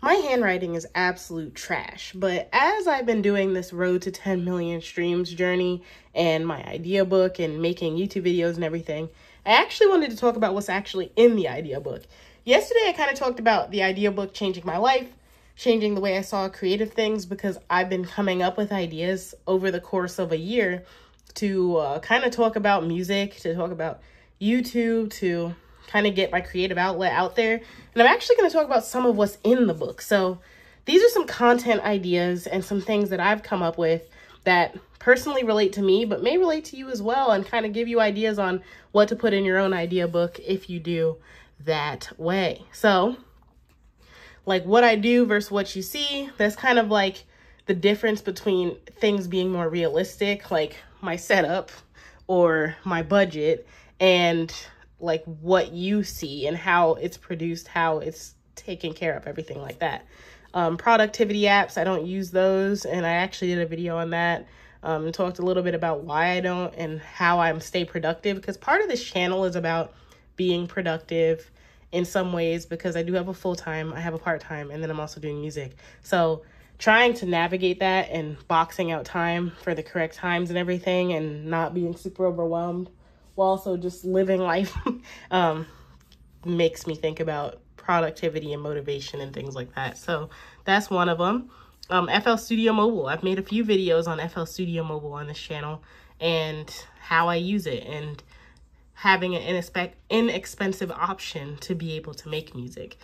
My handwriting is absolute trash, but as I've been doing this road to 10 million streams journey and my idea book and making YouTube videos and everything, I actually wanted to talk about what's actually in the idea book. Yesterday, I kind of talked about the idea book changing my life, changing the way I saw creative things, because I've been coming up with ideas over the course of a year to kind of talk about music, to talk about YouTube, to kind of get my creative outlet out there. And I'm actually going to talk about some of what's in the book. So these are some content ideas and some things that I've come up with that personally relate to me, but may relate to you as well, and kind of give you ideas on what to put in your own idea book if you do that way. So like what I do versus what you see, that's kind of like the difference between things being more realistic, like my setup or my budget, and like what you see and how it's produced, how it's taken care of, everything like that. Productivity apps, I don't use those, and I actually did a video on that and talked a little bit about why I don't and how I stay productive, because part of this channel is about being productive in some ways, because I do have a full-time, I have a part-time, and then I'm also doing music. So trying to navigate that and boxing out time for the correct times and everything, and not being super overwhelmed while also just living life makes me think about productivity and motivation and things like that. So that's one of them. FL Studio Mobile. I've made a few videos on FL Studio Mobile on this channel and how I use it, and having an inexpensive option to be able to make music.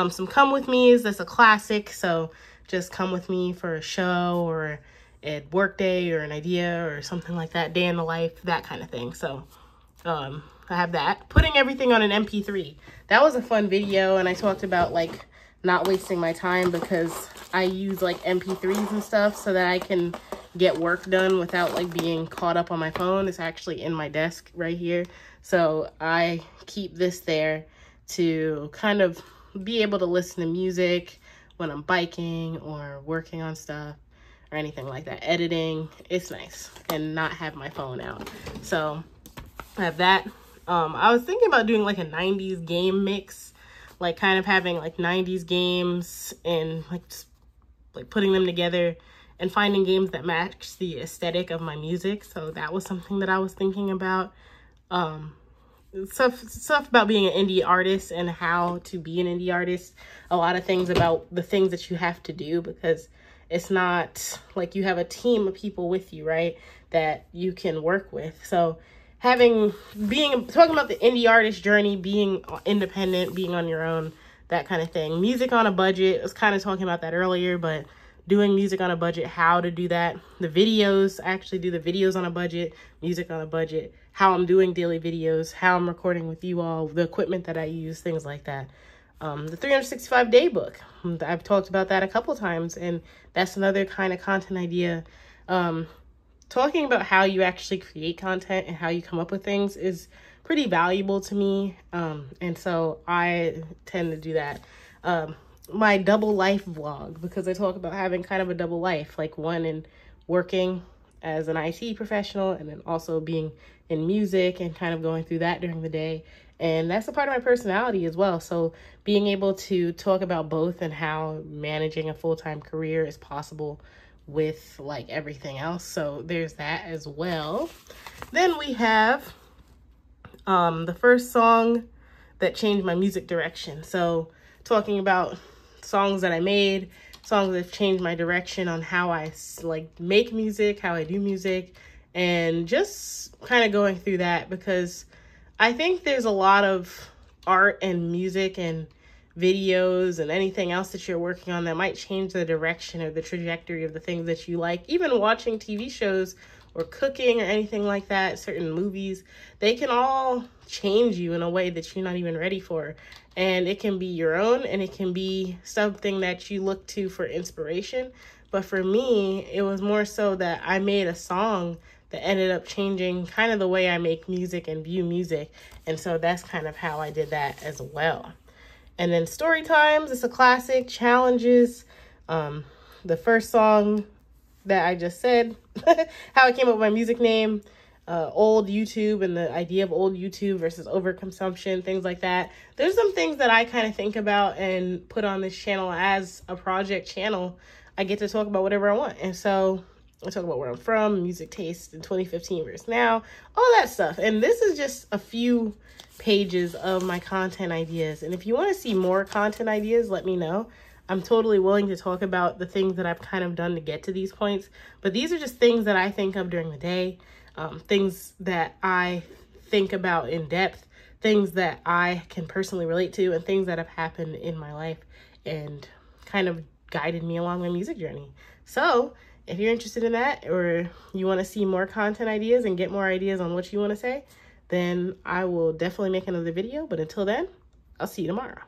Some Come With Me's, that's a classic. So just come with me for a show or a work day or an idea or something like that, day in the life, that kind of thing. So I have that. Putting everything on an MP3. That was a fun video, and I talked about like not wasting my time, because I use like MP3s and stuff so that I can get work done without like being caught up on my phone. It's actually in my desk right here. So I keep this there to kind of be able to listen to music when I'm biking or working on stuff or anything like that. Editing, it's nice, and not have my phone out. So I have that. I was thinking about doing like a 90s game mix, like kind of having like 90s games and like just like putting them together and finding games that match the aesthetic of my music. So that was something that I was thinking about. Stuff about being an indie artist and how to be an indie artist. A lot of things about the things that you have to do, because it's not like you have a team of people with you, right, that you can work with. So talking about the indie artist journey, being independent, being on your own, that kind of thing. Music on a budget, I was kind of talking about that earlier, but doing music on a budget, how to do that. The videos, I actually do the videos on a budget, music on a budget, how I'm doing daily videos, how I'm recording with you all, the equipment that I use, things like that. The 365-day book, I've talked about that a couple times, and that's another kind of content idea. Talking about how you actually create content and how you come up with things is pretty valuable to me. And so I tend to do that. My double life vlog, because I talk about having kind of a double life, like one in working as an IT professional, and then also being in music and kind of going through that during the day. And that's a part of my personality as well. So being able to talk about both and how managing a full-time career is possible with like everything else. So there's that as well. Then we have the first song that changed my music direction. So talking about songs that I made, songs that have changed my direction on how I like make music, how I do music, and just kind of going through that, because I think there's a lot of art and music and videos and anything else that you're working on that might change the direction or the trajectory of the things that you like. Even watching TV shows or cooking or anything like that, certain movies, they can all change you in a way that you're not even ready for. And it can be your own, and it can be something that you look to for inspiration. But for me, it was more so that I made a song that ended up changing kind of the way I make music and view music. And so that's kind of how I did that as well. And then story times, it's a classic. Challenges, the first song that I just said, how I came up with my music name, old YouTube and the idea of old YouTube versus overconsumption, things like that. There's some things that I kind of think about and put on this channel as a project channel. I get to talk about whatever I want. And so I talk about where I'm from, music taste in 2015 versus now, all that stuff. And this is just a few pages of my content ideas. And if you want to see more content ideas, let me know. I'm totally willing to talk about the things that I've kind of done to get to these points. But these are just things that I think of during the day, things that I think about in depth, things that I can personally relate to, and things that have happened in my life and kind of guided me along my music journey. So if you're interested in that, or you want to see more content ideas and get more ideas on what you want to say, then I will definitely make another video. But until then, I'll see you tomorrow.